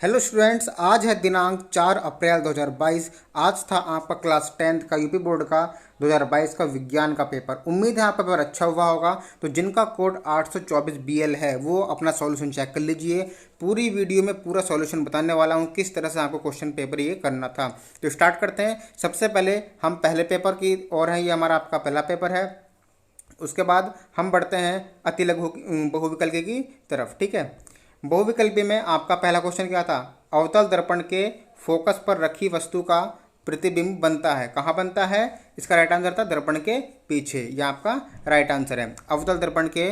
Hello students, आज है दिनांक 4 अप्रैल 2022। आज था आपका क्लास 10th का यूपी बोर्ड का 2022 का विज्ञान का पेपर। उम्मीद है आपका पेपर अच्छा हुआ होगा। तो जिनका कोड 824 BL है वो अपना सॉल्यूशन चेक कर लीजिए। पूरी वीडियो में पूरा सॉल्यूशन बताने वाला हूँ किस तरह से आपको क्वेश्चन पेपर ये करना था। तो स्टार्ट करते हैं। सबसे पहले हम पहले पेपर की ओर हैं। ये हमारा आपका पहला पेपर है। उसके बाद हम बढ़ते हैं अति लघु बहुविकल्पी की तरफ। ठीक है, बहुविकल्पी में आपका पहला क्वेश्चन क्या था? अवतल दर्पण के फोकस पर रखी वस्तु का प्रतिबिंब बनता है। कहाँ बनता है? इसका राइट आंसर था दर्पण के पीछे। यह आपका राइट आंसर है। अवतल दर्पण के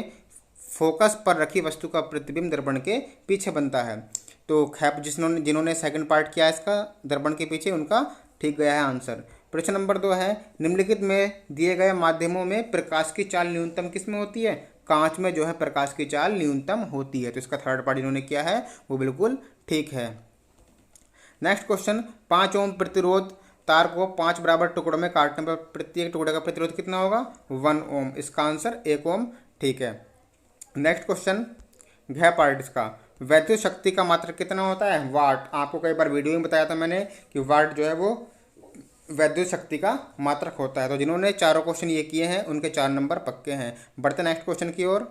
फोकस पर रखी वस्तु का प्रतिबिंब दर्पण के पीछे बनता है। तो खैप जिन्होंने सेकंड पार्ट किया इसका दर्पण के पीछे, उनका ठीक गया है आंसर। प्रश्न नंबर 2 है, निम्नलिखित में दिए गए माध्यमों में प्रकाश की चाल न्यूनतम किस में होती है? कांच में जो है प्रकाश की चाल न्यूनतम होती है। तो इसका थर्ड पार्ट इन्होंने किया है वो बिल्कुल ठीक है। नेक्स्ट क्वेश्चन, 5 ओम प्रतिरोध तार को 5 बराबर टुकड़ों में काटने पर प्रत्येक टुकड़े का प्रतिरोध कितना होगा? 1 ओम। इसका आंसर 1 ओम ठीक है। नेक्स्ट क्वेश्चन, घ पार्ट इसका, वैद्युत शक्ति का मात्रक कितना होता है? वाट। आपको कई बार वीडियो में बताया था मैंने कि वाट जो है वो वैद्युत शक्ति का मात्रक होता है। तो जिन्होंने चारों क्वेश्चन ये किए हैं उनके 4 नंबर पक्के हैं। बढ़ते नेक्स्ट क्वेश्चन की ओर।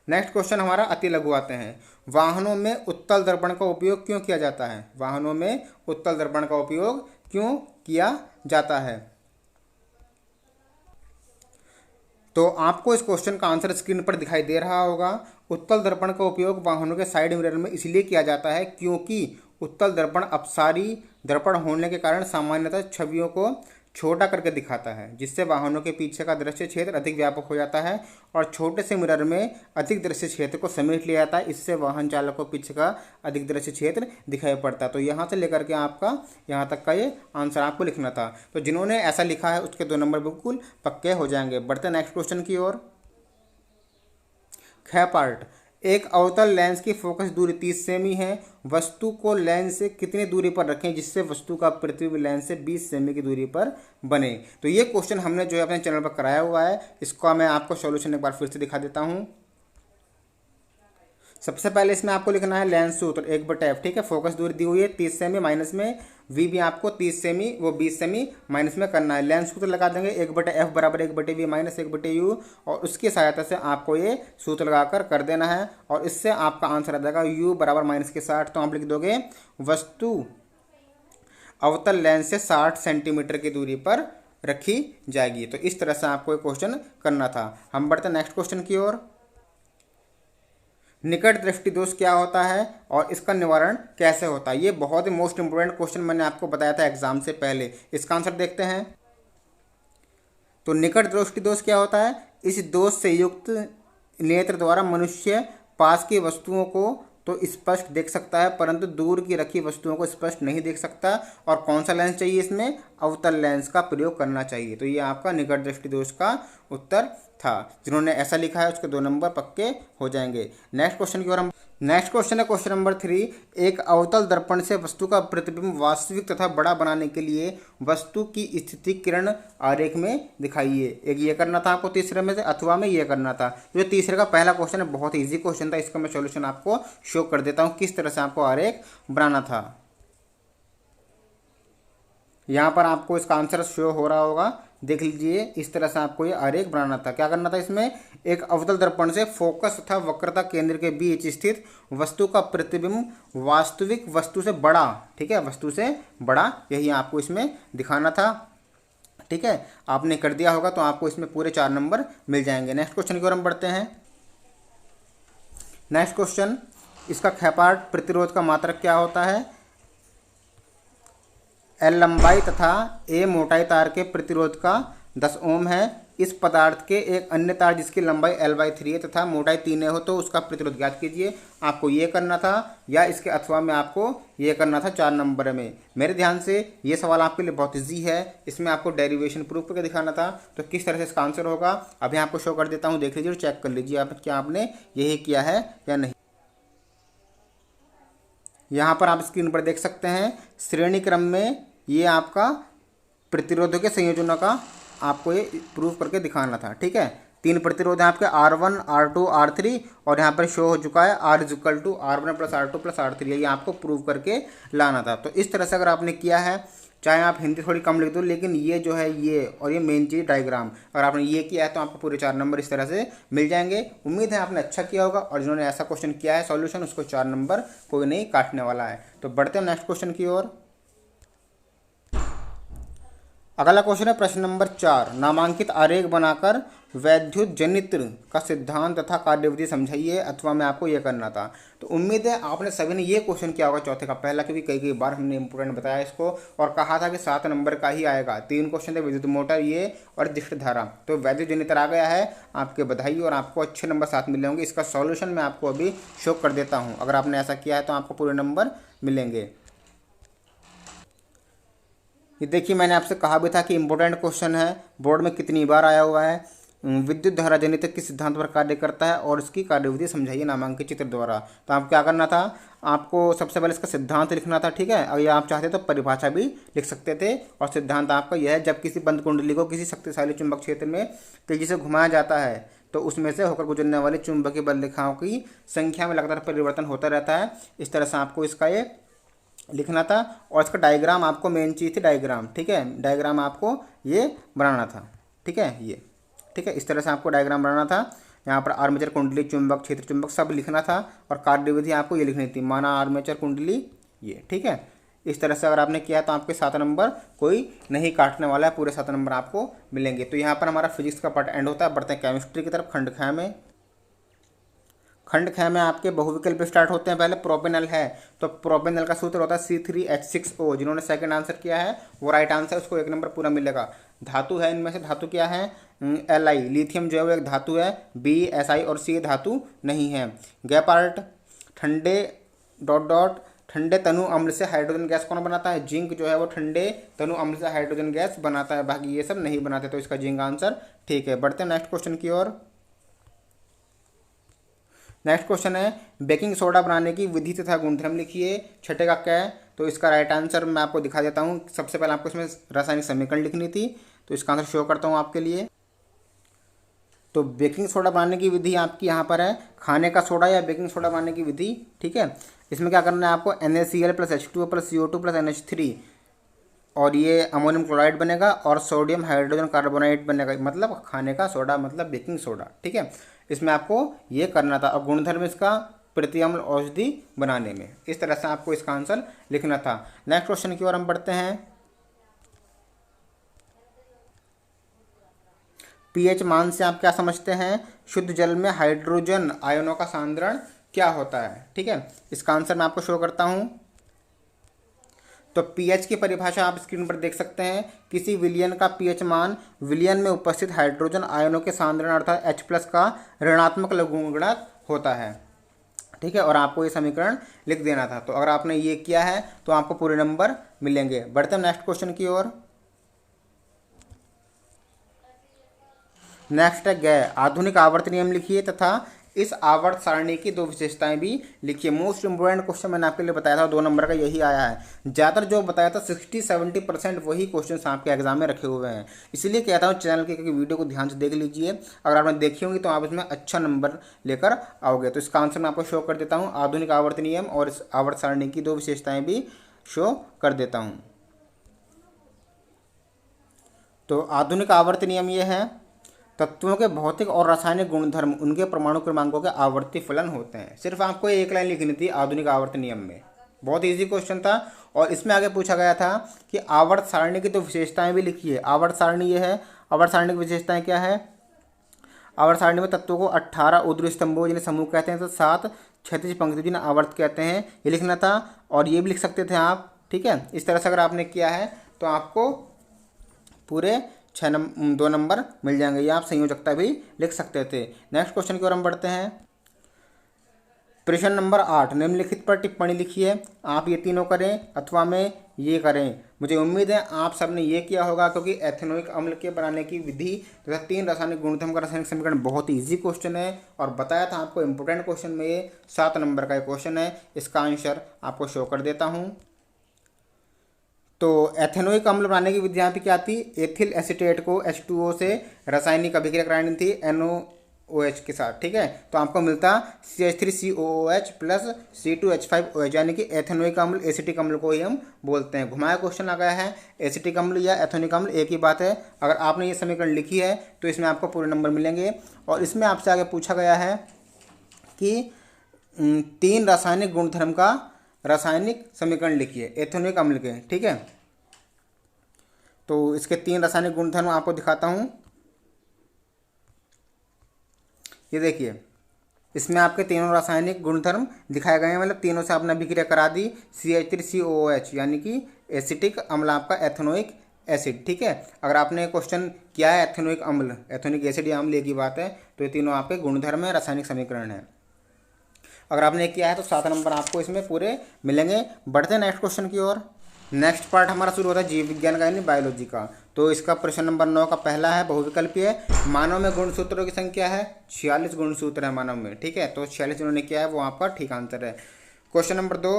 नेक्स्ट क्वेश्चन हमारा अति लघु आते हैं। वाहनों में उत्तल दर्पण का उपयोग क्यों किया जाता है? वाहनों में उत्तल दर्पण का उपयोग क्यों किया जाता है? तो आपको इस क्वेश्चन का आंसर स्क्रीन पर दिखाई दे रहा होगा। उत्तल दर्पण का उपयोग वाहनों के साइड मिरर में इसलिए किया जाता है क्योंकि उत्तल दर्पण अपसारी दर्पण होने के कारण सामान्यतः छवियों को छोटा करके दिखाता है, जिससे वाहनों के पीछे का दृश्य क्षेत्र अधिक व्यापक हो जाता है और छोटे से मिरर में अधिक दृश्य क्षेत्र को समेट लिया जाता है। इससे वाहन चालक को पीछे का अधिक दृश्य क्षेत्र दिखाई पड़ता है। तो यहाँ से लेकर के आपका यहाँ तक का ये आंसर आपको लिखना था। तो जिन्होंने ऐसा लिखा है उसके 2 नंबर बिल्कुल पक्के हो जाएंगे। बढ़ते नेक्स्ट क्वेश्चन की ओर। ख पार्ट, एक अवतल लेंस की फोकस दूरी 30 सेमी है। वस्तु को लेंस से कितनी दूरी पर रखें जिससे वस्तु का प्रतिबिंब लेंस से 20 सेमी की दूरी पर बने? तो ये क्वेश्चन हमने जो है अपने चैनल पर कराया हुआ है। इसका मैं आपको सॉल्यूशन एक बार फिर से दिखा देता हूँ। सबसे पहले इसमें आपको लिखना है लेंस सूत्र 1/f। ठीक है, फोकस दूरी दी हुई है 30 सेमी, माइनस में v भी आपको 30 सेमी वो 20 सेमी माइनस में करना है। लेंस सूत्र लगा देंगे 1/f बराबर 1/v माइनस 1/u, और उसकी सहायता से आपको ये सूत्र लगाकर कर देना है और इससे आपका आंसर आ जाएगा u बराबर -60। तो आप लिख दोगे वस्तु अवतल लेंस से 60 सेंटीमीटर की दूरी पर रखी जाएगी। तो इस तरह से आपको ये क्वेश्चन करना था। हम बढ़ते नेक्स्ट क्वेश्चन की ओर। निकट दृष्टि दोष क्या होता है और इसका निवारण कैसे होता है? ये बहुत ही मोस्ट इंपोर्टेंट क्वेश्चन मैंने आपको बताया था एग्जाम से पहले। इसका आंसर देखते हैं। तो निकट दृष्टि दोष क्या होता है? इस दोष से युक्त नेत्र द्वारा मनुष्य पास की वस्तुओं को तो स्पष्ट देख सकता है परंतु दूर की रखी वस्तुओं को स्पष्ट नहीं देख सकता। और कौन सा लेंस चाहिए इसमें? अवतल लेंस का प्रयोग करना चाहिए। तो ये आपका निकट दृष्टि दोष का उत्तर था। जिन्होंने ऐसा लिखा है उसके 2 नंबर पक्के हो जाएंगे। नेक्स्ट क्वेश्चन की ओर हम। नेक्स्ट क्वेश्चन है क्वेश्चन नंबर 3। एक अवतल दर्पण से वस्तु का प्रतिबिंब वास्तविक तथा बड़ा बनाने के लिए वस्तु की स्थिति किरण आरेख में दिखाइए। एक ये करना था आपको तीसरे में से, अथवा में ये करना था। जो तीसरे का पहला क्वेश्चन है बहुत ईजी क्वेश्चन था। इसका मैं सॉल्यूशन आपको शो कर देता हूँ किस तरह से आपको आरेख बनाना था। यहाँ पर आपको इसका आंसर शो हो रहा होगा, देख लीजिए। इस तरह से आपको ये आरेख बनाना था। क्या करना था इसमें? एक अवतल दर्पण से फोकस तथा वक्रता केंद्र के बीच स्थित वस्तु का प्रतिबिंब वास्तविक वस्तु से बड़ा, ठीक है, वस्तु से बड़ा, यही आपको इसमें दिखाना था। ठीक है, आपने कर दिया होगा तो आपको इसमें पूरे 4 नंबर मिल जाएंगे। नेक्स्ट क्वेश्चन की ओर हम बढ़ते हैं। नेक्स्ट क्वेश्चन, इसका ख पार्ट, प्रतिरोध का मात्रक क्या होता है? L लंबाई तथा A मोटाई तार के प्रतिरोध का 10 ओम है। इस पदार्थ के एक अन्य तार जिसकी लंबाई L/3 है तथा मोटाई 3 हो तो उसका प्रतिरोध ज्ञात कीजिए। आपको ये करना था या इसके अथवा में आपको ये करना था 4 नंबर में। मेरे ध्यान से ये सवाल आपके लिए बहुत ईजी है। इसमें आपको डेरिवेशन प्रूफ करके दिखाना था। तो किस तरह से इसका आंसर होगा अभी आपको शो कर देता हूँ, देख लीजिए और चेक कर लीजिए आप क्या आपने यही किया है या नहीं। यहाँ पर आप स्क्रीन पर देख सकते हैं श्रेणी क्रम में ये आपका प्रतिरोधों के संयोजनों का आपको ये प्रूफ करके दिखाना था। ठीक है, तीन प्रतिरोध हैं आपके R1, R2, R3 और यहाँ पर शो हो चुका है R is equal to R1 plus R2 plus R3, ये आपको प्रूव करके लाना था। तो इस तरह से अगर आपने किया है, चाहे आप हिंदी थोड़ी कम लिख दो, लेकिन ये जो है ये और ये मेन चीज़ डायग्राम अगर आपने ये किया है तो आपको पूरे 4 नंबर इस तरह से मिल जाएंगे। उम्मीद है आपने अच्छा किया होगा और जिन्होंने ऐसा क्वेश्चन किया है सॉल्यूशन, उसको 4 नंबर कोई नहीं काटने वाला है। तो बढ़ते हैं नेक्स्ट क्वेश्चन की ओर। अगला क्वेश्चन है प्रश्न नंबर 4, नामांकित आरेख बनाकर वैद्युत जनित्र का सिद्धांत तथा कार्यविधि समझाइए, अथवा में आपको यह करना था। तो उम्मीद है आपने सभी ने ये क्वेश्चन किया होगा चौथे का पहला, क्योंकि कई बार हमने इंपोर्टेंट बताया इसको और कहा था कि 7 नंबर का ही आएगा। 3 क्वेश्चन थे, विद्युत मोटर ये और दिष्ट धारा। तो वैद्युत जनित्र आ गया है, आपके बधाई और आपको अच्छे नंबर 7 मिले होंगे। इसका सॉल्यूशन मैं आपको अभी शो कर देता हूँ। अगर आपने ऐसा किया है तो आपको पूरे नंबर मिलेंगे। ये देखिए, मैंने आपसे कहा भी था कि इंपॉर्टेंट क्वेश्चन है, बोर्ड में कितनी बार आया हुआ है। विद्युत धारा जनित्र किस सिद्धांत पर कार्य करता है और इसकी कार्यविधि समझाइए नामांकित चित्र द्वारा। तो आपको क्या करना था, आपको सबसे पहले इसका सिद्धांत लिखना था, ठीक है। अगर आप चाहते तो परिभाषा भी लिख सकते थे। और सिद्धांत आपका यह है, जब किसी बंद कुंडली को किसी शक्तिशाली चुंबक क्षेत्र में तेजी से घुमाया जाता है तो उसमें से होकर गुजरने वाली चुंबकीय बल रेखाओं की संख्या में लगातार परिवर्तन होता रहता है। इस तरह से आपको इसका ये लिखना था और इसका डायग्राम आपको मेन चीज़ थी, डायग्राम, ठीक है। डायग्राम आपको ये बनाना था, ठीक है, ये ठीक है। इस तरह से आपको डायग्राम बनाना था। यहाँ पर आर्मेचर कुंडली, चुंबक क्षेत्र, चुंबक सब लिखना था और कार्यविधि आपको ये लिखनी थी, माना आर्मेचर कुंडली ये, ठीक है। इस तरह से अगर आपने किया तो आपके 7 नंबर कोई नहीं काटने वाला है, पूरे 7 नंबर आपको मिलेंगे। तो यहाँ पर हमारा फिजिक्स का पार्ट एंड होता है। बढ़ते हैं केमिस्ट्री की तरफ। खंड ख में, खंड ख में आपके बहुविकल्प स्टार्ट होते हैं। पहले प्रोपेनल है तो प्रोपेनल का सूत्र होता है C3H6O। जिन्होंने सेकंड आंसर किया है वो राइट आंसर, उसको 1 नंबर पूरा मिलेगा। धातु है, इनमें से धातु क्या है, Li, लिथियम जो है वो एक धातु है। B, Si और C धातु नहीं है। गै पार्ट, ठंडे डॉट डॉट ठंडे तनु अम्ल से हाइड्रोजन गैस कौन बनाता है, जिंक जो है वो ठंडे तनु अम्ल से हाइड्रोजन गैस बनाता है, बाकी ये सब नहीं बनाते। तो इसका जिंक आंसर ठीक है। बढ़ते हैं नेक्स्ट क्वेश्चन की ओर। नेक्स्ट क्वेश्चन है, बेकिंग सोडा बनाने की विधि तथा गुणधर्म लिखिए। छठे का क्या है, तो इसका राइट आंसर मैं आपको दिखा देता हूँ। सबसे पहले आपको इसमें रासायनिक समीकरण लिखनी थी, तो इसका आंसर शो करता हूँ आपके लिए। तो बेकिंग सोडा बनाने की विधि आपकी यहाँ पर है, खाने का सोडा या बेकिंग सोडा बनाने की विधि, ठीक है। इसमें क्या करना है आपको, NaCl plus H2O plus CO2 plus NH3 और ये अमोनियम क्लोराइड बनेगा और सोडियम हाइड्रोजन कार्बोनेट बनेगा, मतलब खाने का सोडा, मतलब बेकिंग सोडा, ठीक है। इसमें आपको ये करना था। और गुणधर्म इसका प्रतिअम्ल औषधि बनाने में, इस तरह से आपको इसका आंसर लिखना था। नेक्स्ट क्वेश्चन की ओर हम बढ़ते हैं। पीएच मान से आप क्या समझते हैं, शुद्ध जल में हाइड्रोजन आयनों का सांद्रण क्या होता है, ठीक है। इसका आंसर मैं आपको शो करता हूं। तो पीएच की परिभाषा आप स्क्रीन पर देख सकते हैं। किसी विलयन का पीएच मान विलयन में उपस्थित हाइड्रोजन आयनों के सांद्रण अर्थात H+ का ऋणात्मक लघुगणक होता है, ठीक है। और आपको ये समीकरण लिख देना था। तो अगर आपने ये किया है तो आपको पूरे नंबर मिलेंगे। बढ़ते हैं नेक्स्ट क्वेश्चन की ओर। नेक्स्ट है गै, आधुनिक आवर्त नियम लिखिए तथा इस आवर्त सारणी की 2 विशेषताएं भी लिखिए। मोस्ट इंपोर्टेंट क्वेश्चन मैंने आपके लिए बताया था, 2 नंबर का यही आया है। ज़्यादातर जो बताया था 60-70% वही क्वेश्चन आपके एग्जाम में रखे हुए हैं। इसलिए कहता हूँ चैनल के वीडियो को ध्यान से देख लीजिए। अगर आपने देखी होंगी तो आप इसमें अच्छा नंबर लेकर आओगे। तो इसका आंसर मैं आपको शो कर देता हूँ। आधुनिक आवर्त नियम और इस आवर्त सारणी की 2 विशेषताएं भी शो कर देता हूँ। तो आधुनिक आवर्त नियम ये है, तत्वों के भौतिक और रासायनिक गुणधर्म उनके परमाणु क्रमांकों के आवर्ती फलन होते हैं। सिर्फ आपको एक लाइन लिखनी थी आधुनिक आवर्त नियम में, बहुत इजी क्वेश्चन था। और इसमें आगे पूछा गया था कि आवर्त सारणी की 2 विशेषताएं भी लिखिए। आवर्त सारणी ये है, आवर्त सारणी की विशेषताएं क्या है, आवर्त सारणी में तत्वों को 18 ऊर्ध्व स्तंभों जिन्हें समूह कहते हैं, तो 7 क्षैतिज पंक्ति जिन्हें आवर्त कहते हैं, ये लिखना था। और ये भी लिख सकते थे आप, ठीक है। इस तरह से अगर आपने किया है तो आपको पूरे 2 नंबर मिल जाएंगे। ये आप संयोजकता भी लिख सकते थे। नेक्स्ट क्वेश्चन की ओर हम बढ़ते हैं। प्रश्न नंबर 8, निम्नलिखित पर टिप्पणी लिखिए। आप ये तीनों करें अथवा में ये करें। मुझे उम्मीद है आप सबने ये किया होगा, क्योंकि एथेनोइक अम्ल के बनाने की विधि तथा 3 रासायनिक गुणधर्म का रासायनिक समीकरण बहुत ईजी क्वेश्चन है और बताया था आपको इंपोर्टेंट क्वेश्चन में ये 7 नंबर का क्वेश्चन है। इसका आंसर आपको शो कर देता हूँ। तो एथेनोइक अम्ल बनाने की विधि यहाँ पे क्या थी, एथिल एसीटेट को H2O से रासायनिक अभिक्रिया करानी थी NaOH के साथ, ठीक है। तो आपको मिलता CH3COOH प्लस C2H5OH, यानी कि एथेनोइक अम्ल, एसिटिक अम्ल को ही हम बोलते हैं। घुमाया क्वेश्चन आ गया है, एसिटिक अम्ल या एथेनोइक अम्ल एक ही बात है। अगर आपने ये समीकरण लिखी है तो इसमें आपको पूरे नंबर मिलेंगे। और इसमें आपसे आगे पूछा गया है कि 3 रासायनिक गुणधर्म का रासायनिक समीकरण लिखिए एथेनोइक अम्ल के, ठीक है। तो इसके 3 रासायनिक गुणधर्म आपको दिखाता हूं। ये देखिए, इसमें आपके तीनों रासायनिक गुणधर्म दिखाए गए हैं, मतलब तीनों से आपने अभिक्रिया करा दी CH3COOH, यानी कि एसिटिक अम्ल आपका एथेनोइक एसिड, ठीक है। अगर आपने क्वेश्चन किया है एथेनोइक अम्ल, एथेनोइक एसिड या अम्ल एक ही बात है, तो ये तीनों आपके गुणधर्म है, रासायनिक समीकरण है। अगर आपने किया है तो 7 नंबर आपको इसमें पूरे मिलेंगे। बढ़ते हैं नेक्स्ट क्वेश्चन की ओर। नेक्स्ट पार्ट हमारा शुरू होता है जीव विज्ञान का, यानी बायोलॉजी का। तो इसका प्रश्न नंबर 9 का पहला है, बहुविकल्पीय है। मानव में गुणसूत्रों की संख्या है 46 गुणसूत्र है मानव में, ठीक है। तो 46 जिन्होंने किया है वो आपका ठीक आंसर है। क्वेश्चन नंबर 2,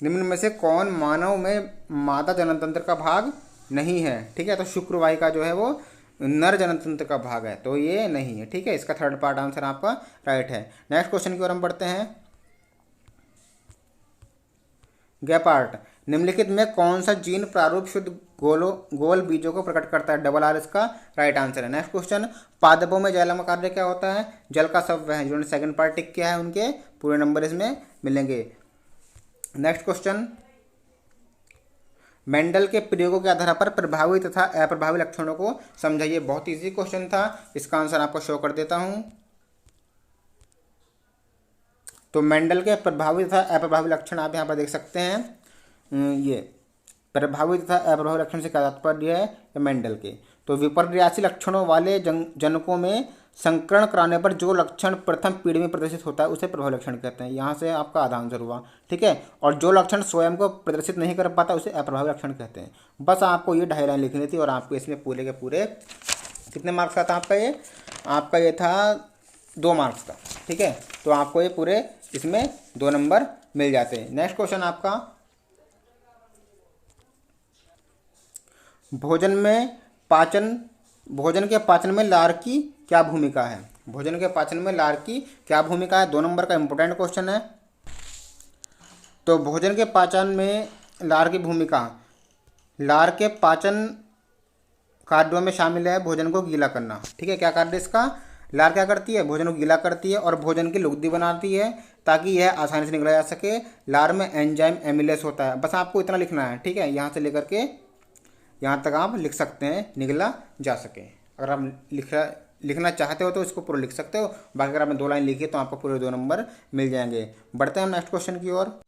निम्न में से कौन मानव में मादा जननतंत्र का भाग नहीं है, ठीक है। तो शुक्रवाहिका जो है वो नर जननतंत्र का भाग है, तो ये नहीं है, ठीक है। इसका थर्ड पार्ट आंसर आपका राइट है। नेक्स्ट क्वेश्चन की ओर हम बढ़ते हैं। गैपार्ट, निम्नलिखित में कौन सा जीन प्रारूप शुद्ध गोल बीजों को प्रकट करता है, डबल आर इसका राइट आंसर है। नेक्स्ट क्वेश्चन, पादपों में जाइलम कार्य क्या होता है, जल का सव्य है। जिन्होंने सेकंड पार्ट टिक किया है उनके पूरे नंबर इसमें मिलेंगे। नेक्स्ट क्वेश्चन, मेंडल के प्रयोगों के आधार पर प्रभावी तथा अप्रभावी लक्षणों को समझाइए। बहुत इजी क्वेश्चन था, इसका आंसर आपको शो कर देता हूं। तो मेंडल के प्रभावी तथा अप्रभावी लक्षण आप यहाँ पर देख सकते हैं। ये प्रभावी तथा अप्रभावी लक्षण से क्या तात्पर्य है मेंडल के। तो विपर्यासी लक्षणों वाले जनकों में संकरण कराने पर जो लक्षण प्रथम पीढ़ी में प्रदर्शित होता है उसे प्रभावी लक्षण कहते हैं। यहाँ से आपका आधा आंसर हुआ, ठीक है। और जो लक्षण स्वयं को प्रदर्शित नहीं कर पाता उसे अप्रभावी लक्षण कहते हैं। बस आपको ये 2.5 लाइन लिखनी थी और आपको इसमें पूरे के पूरे कितने मार्क्स का था आपका ये था 2 मार्क्स का, ठीक है। तो आपको ये पूरे इसमें 2 नंबर मिल जाते हैं। नेक्स्ट क्वेश्चन आपका, भोजन के पाचन में लार की क्या भूमिका है। भोजन के पाचन में लार की क्या भूमिका है, 2 नंबर का इंपॉर्टेंट क्वेश्चन है। तो भोजन के पाचन में लार की भूमिका, लार के पाचन कार्यों में शामिल है भोजन को गीला करना, ठीक है। क्या कार्य इसका, लार क्या करती है, भोजन को गीला करती है और भोजन की लुगदी बनाती है ताकि यह आसानी से निकला जा सके। लार में एंजाइम एमिलेस होता है। बस आपको इतना लिखना है, ठीक है। यहाँ से लेकर के यहाँ तक आप लिख सकते हैं, निकला जा सके। अगर आप लिखना चाहते हो तो इसको पूरा लिख सकते हो, बाकी अगर आपने 2 लाइन लिखी है तो आपको पूरे 2 नंबर मिल जाएंगे। बढ़ते हैं हम नेक्स्ट क्वेश्चन की ओर।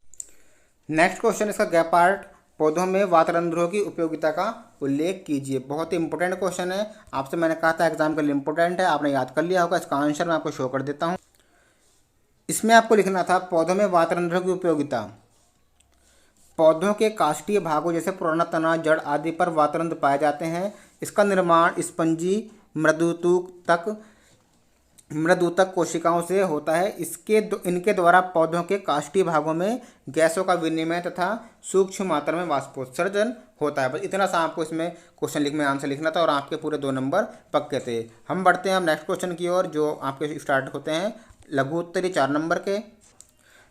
नेक्स्ट क्वेश्चन इसका गैप पार्ट, पौधों में वातरंध्रों की उपयोगिता का उल्लेख कीजिए। बहुत ही इंपॉर्टेंट क्वेश्चन है, आपसे मैंने कहा था एग्जाम के लिए इंपॉर्टेंट है, आपने याद कर लिया होगा। इसका आंसर मैं आपको शो कर देता हूँ। इसमें आपको लिखना था पौधों में वातरंध्रों की उपयोगिता। पौधों के काष्ठीय भागों जैसे पुराना तना, जड़ आदि पर वातरंध्र पाए जाते हैं। इसका निर्माण स्पंजी मृदुतक कोशिकाओं से होता है। इनके द्वारा पौधों के काष्ठीय भागों में गैसों का विनिमय तथा सूक्ष्म मात्रा में वाष्पोत्सर्जन होता है। बस इतना सा आपको इसमें क्वेश्चन में आंसर लिखना था और आपके पूरे 2 नंबर पक्के थे। हम बढ़ते हैं अब नेक्स्ट क्वेश्चन की ओर, जो आपके स्टार्ट होते हैं लघु उत्तरी 4 नंबर के।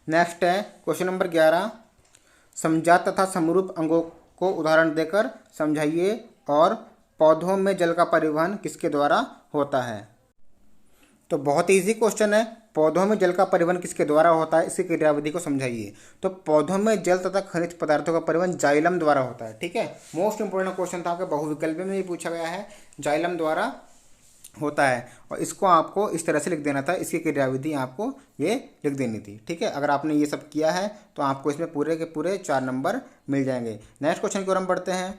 नेक्स्ट है क्वेश्चन नंबर 11, समजात तथा समरूप अंगों को उदाहरण देकर समझाइए और पौधों में जल का परिवहन किसके द्वारा होता है। तो बहुत इजी क्वेश्चन है, पौधों में जल का परिवहन किसके द्वारा होता है, इसकी क्रियाविधि को समझाइए। तो पौधों में जल तथा खनिज पदार्थों का परिवहन जाइलम द्वारा होता है, ठीक है। मोस्ट इंपोर्टेंट क्वेश्चन था, आपके बहुविकल्प में भी पूछा गया है, जाइलम द्वारा होता है। और इसको आपको इस तरह से लिख देना था, इसकी क्रियाविधि आपको ये लिख देनी थी, ठीक है। अगर आपने ये सब किया है तो आपको इसमें पूरे के पूरे 4 नंबर मिल जाएंगे। नेक्स्ट क्वेश्चन की ओर हम बढ़ते हैं।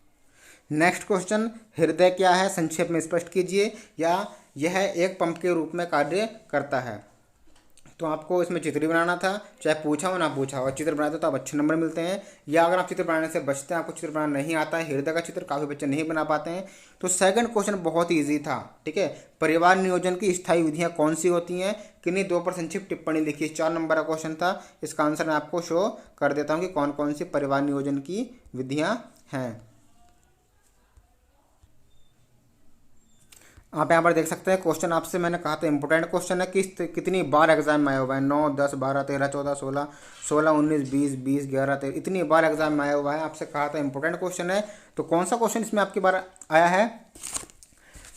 नेक्स्ट क्वेश्चन, हृदय क्या है, संक्षेप में स्पष्ट कीजिए, या यह एक पंप के रूप में कार्य करता है। तो आपको इसमें चित्र बनाना था, चाहे पूछा हो ना पूछा हो, चित्र बनाते तो आप अच्छे नंबर मिलते हैं। या अगर आप चित्र बनाने से बचते हैं, आपको चित्र बनाना नहीं आता है, हृदय का चित्र काफ़ी बच्चे नहीं बना पाते हैं, तो सेकंड क्वेश्चन बहुत ईजी था, ठीक है। परिवार नियोजन की स्थायी विधियाँ कौन सी होती हैं, किन्हीं 2 पर संक्षिप्त टिप्पणी लिखिए। 4 नंबर का क्वेश्चन था। इसका आंसर मैं आपको शो कर देता हूँ कि कौन कौन सी परिवार नियोजन की विधियाँ हैं। आप यहाँ पर देख सकते हैं क्वेश्चन आपसे मैंने कहा था इंपॉर्टेंट क्वेश्चन है, कितनी बार एग्जाम में आया हुआ है। 9, 10, 12, 13, 14, 16, 16, 19, 20, 20, 11, 13, इतनी बार एग्जाम में आया हुआ है। आपसे कहा था इंपॉर्टेंट क्वेश्चन है। तो कौन सा क्वेश्चन इसमें आपकी बार आया है,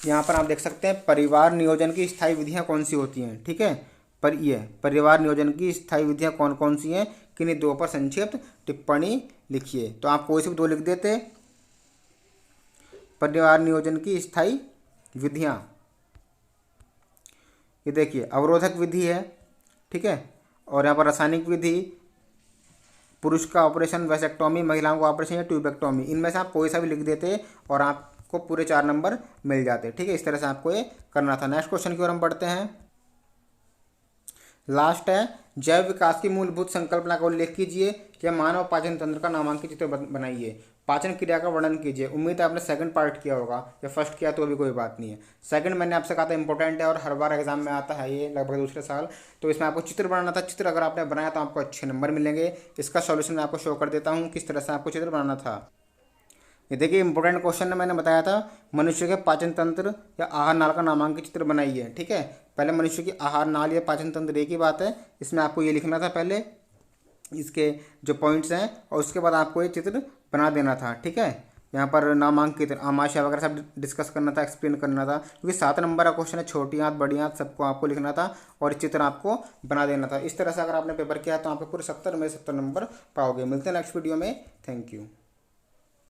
यहाँ पर आप देख सकते हैं परिवार नियोजन की स्थायी विधियाँ कौन सी होती हैं। ठीक है, पर ये परिवार नियोजन की स्थायी विधियाँ कौन कौन सी हैं, किन्हीं दो पर संक्षिप्त टिप्पणी लिखिए। तो आप कोई से भी दो लिख देते। परिवार नियोजन की स्थायी विधियाँ, ये देखिए अवरोधक विधि है, ठीक है, और यहाँ पर रासायनिक विधि, पुरुष का ऑपरेशन वैसेक्टोमी, महिलाओं का ऑपरेशन या ट्यूबेक्टोमी, इनमें से आप कोई सा भी लिख देते और आपको पूरे 4 नंबर मिल जाते। ठीक है, इस तरह से आपको ये करना था। नेक्स्ट क्वेश्चन की ओर हम बढ़ते हैं। लास्ट है, जैव विकास की मूलभूत संकल्पना का उल्लेख कीजिए या मानव पाचन तंत्र का नामांकित चित्र बनाइए। पाचन क्रिया का वर्णन कीजिए। उम्मीद है आपने सेकंड पार्ट किया होगा, या फर्स्ट किया तो भी कोई बात नहीं है। सेकंड मैंने आपसे कहा था इंपॉर्टेंट है और हर बार एग्जाम में आता है ये, लगभग दूसरे साल। तो इसमें आपको चित्र बनाना था। चित्र अगर आपने बनाया तो आपको अच्छे नंबर मिलेंगे। इसका सॉल्यूशन मैं आपको शो कर देता हूँ किस तरह से आपको चित्र बनाना था। ये देखिए इंपॉर्टेंट क्वेश्चन में मैंने बताया था मनुष्य के पाचन तंत्र या आहार नाल का नामांकित चित्र बनाइए। ठीक है, पहले मनुष्य की आहार नाल या पाचन तंत्र एक ही बात है। इसमें आपको ये लिखना था पहले इसके जो पॉइंट्स हैं, और उसके बाद आपको ये चित्र बना देना था। ठीक है, यहाँ पर नामांकित आमाशय वगैरह सब डिस्कस करना था, एक्सप्लेन करना था, क्योंकि 7 नंबर का क्वेश्चन है। छोटी आंत बड़ी आंत सबको आपको लिखना था और चित्र आपको बना देना था। इस तरह से अगर आपने पेपर किया तो आपको पूरे 70 में 70 नंबर पाओगे। मिलते हैं नेक्स्ट वीडियो में। Thank you.